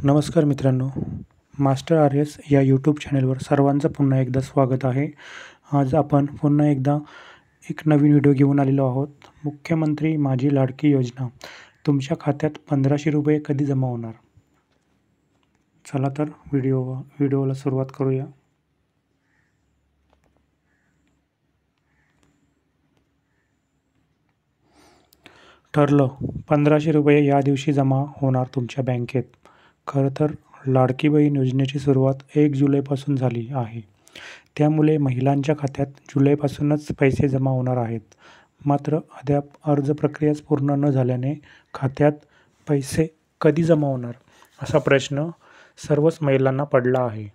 नमस्कार मित्रांनो, master R S या यूट्यूब चॅनलवर सर्वांचं पुन्हा एकदा स्वागत आहे. आज आपण पुन्हा एकदा एक नवीन व्हिडिओ घेऊन आलेलो आहोत. मुख्यमंत्री माझी लाडकी योजना, तुमच्या खात्यात 1500 रुपये कधी जमा होणार? चला तर व्हिडिओला सुरुवात करूया. ठरलं, 1500 रुपये या दिवशी जमा होणार तुमच्या बँकेत. खरं तर लाडकी बहीण योजनेची सुरुवात 1 जुलैपासून झाली आहे. त्यामुळे महिलांच्या खात्यात जुलैपासूनच पैसे जमा होणार आहेत. मात्र अद्याप अर्ज प्रक्रियाच पूर्ण न झाल्याने खात्यात पैसे कधी जमा होणार असा प्रश्न सर्वच महिलांना पडला आहे.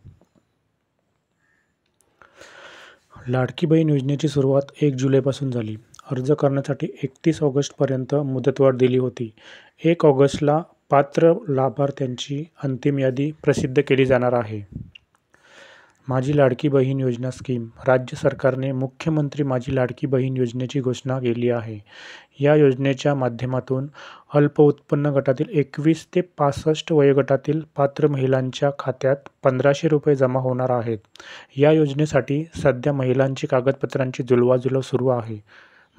लाडकी बहीण योजनेची सुरुवात 1 जुलैपासून झाली. अर्ज करण्यासाठी 31 ऑगस्टपर्यंत मुदतवाढ दिली होती. 1 ऑगस्टला पात्र लाभार्थ्यांची अंतिम यादी प्रसिद्ध केली जाणार आहे. माझी लाडकी बहीण योजना स्कीम. राज्य सरकारने मुख्यमंत्री माझी लाडकी बहीण योजनेची घोषणा केली आहे. या योजनेच्या माध्यमातून अल्प उत्पन्न गटातील 21 ते 65 वयोगटातील पात्र महिलांच्या खात्यात 1500 रुपये जमा होणार आहेत. या योजनेसाठी सध्या महिलांची कागदपत्रांची जुळवाजुळव सुरू आहे.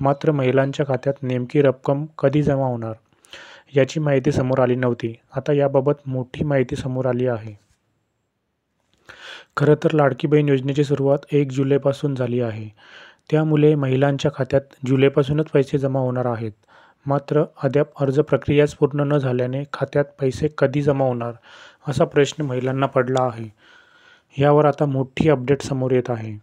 मात्र महिलांच्या खात्यात नेमकी रक्कम कधी जमा होणार याची माहिती समोर आली नव्हती. आता याबाबत मोठी माहिती समोर आली आहे. खरं तर लाडकी बहीण योजनेची सुरुवात 1 जुलैपासून झाली आहे. त्यामुळे महिलांच्या खात्यात जुलैपासूनच पैसे जमा होणार आहेत. मात्र अद्याप अर्ज प्रक्रियाच पूर्ण न झाल्याने खात्यात पैसे कधी जमा होणार असा प्रश्न महिलांना पडला आहे. यावर आता मोठी अपडेट समोर येत आहे.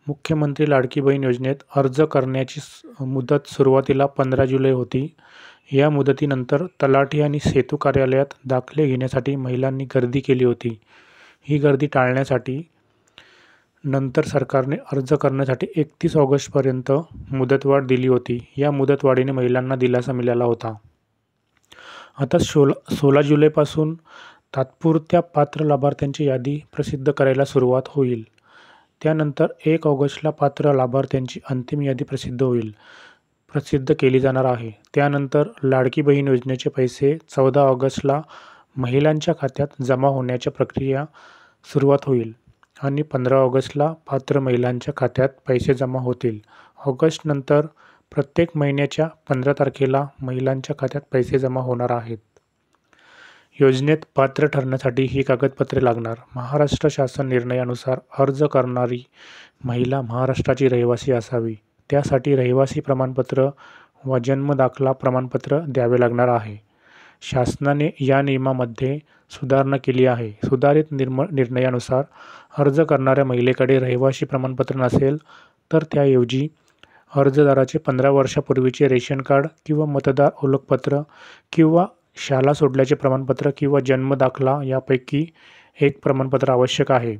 मुख्यमंत्री लाडकी बहीण योजनेत अर्ज करण्याची मुदत सुरुवातीला 15 जुलै होती. या मुदतीनंतर तलाठी आणि सेतू कार्यालयात दाखले घेण्यासाठी महिलांनी गर्दी केली होती. ही गर्दी टाळण्यासाठी नंतर सरकारने अर्ज करण्यासाठी 31 ऑगस्टपर्यंत मुदतवाढ दिली होती. या मुदतवाढीने महिलांना दिलासा मिळाला होता. आता 16 जुलैपासून तात्पुरत्या पात्र लाभार्थ्यांची यादी प्रसिद्ध करायला सुरुवात होईल. त्यानंतर 1 ऑगस्टला पात्र लाभार्थ्यांची अंतिम यादी प्रसिद्ध केली जाणार आहे. त्यानंतर लाडकी बहीण योजनेचे पैसे 14 ऑगस्टला महिलांच्या खात्यात जमा होण्याच्या प्रक्रिया सुरुवात होईल आणि 15 ऑगस्टला पात्र महिलांच्या खात्यात पैसे जमा होतील. ऑगस्टनंतर प्रत्येक महिन्याच्या 15 तारखेला महिलांच्या खात्यात पैसे जमा होणार आहेत. योजनेत पात्र ठरण्यासाठी ही कागदपत्रे लागणार. महाराष्ट्र शासन निर्णयानुसार अर्ज करणारी महिला महाराष्ट्राची रहिवासी असावी. त्यासाठी रहिवासी प्रमाणपत्र वा जन्म दाखला प्रमाणपत्र द्यावे लागणार आहे. शासनाने या नियमामध्ये सुधारणा केली आहे. सुधारित निर्णयानुसार अर्ज करणाऱ्या महिलेकडे रहिवासी प्रमाणपत्र नसेल तर त्याऐवजी अर्जदाराचे 15 वर्षापूर्वीचे रेशन कार्ड किंवा मतदार ओळखपत्र किंवा शाळा सोडल्याचे प्रमाणपत्र किंवा जन्म दाखला यापैकी एक प्रमाणपत्र आवश्यक आहे.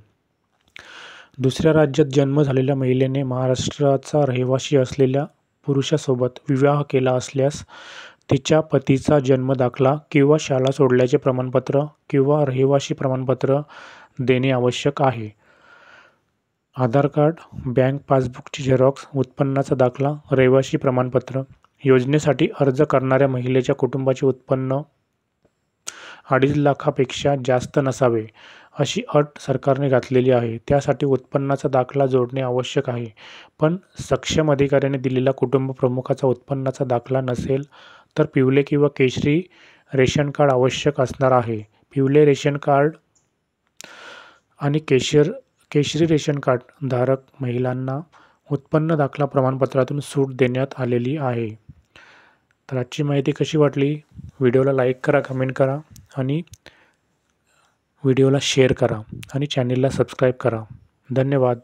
दुसऱ्या राज्यात जन्म झालेल्या महिलेने महाराष्ट्राचा रहिवासी असलेल्या पुरुषासोबत विवाह केला असल्यास तिच्या पतीचा जन्म दाखला किंवा शाळा सोडल्याचे प्रमाणपत्र किंवा रहिवासी प्रमाणपत्र देणे आवश्यक आहे. आधार कार्ड, बँक पासबुकची झेरॉक्स, उत्पन्नाचा दाखला, रहिवासी प्रमाणपत्र. योजनेसाठी अर्ज करणाऱ्या महिलेच्या कुटुंबाचे उत्पन्न 2.5 लाखापेक्षा जास्त नसावे अशी अट सरकारने घातलेली आहे. त्यासाठी उत्पन्नाचा दाखला जोडणे आवश्यक आहे. पण सक्षम अधिकाऱ्याने दिलेला कुटुंब प्रमुखाचा उत्पन्नाचा दाखला नसेल तर पिवळे किंवा केशरी रेशन कार्ड आवश्यक असणार आहे. पिवळे रेशन कार्ड आणि केशरी रेशन कार्ड धारक महिलांना उत्पन्न दाखला प्रमाणपत्रातून सूट देण्यात आलेली आहे. तर आजची माहिती कशी वाटली? व्हिडिओला लाईक करा, कमेंट करा आणि व्हिडिओला शेअर करा आणि चॅनेलला सबस्क्राईब करा. धन्यवाद.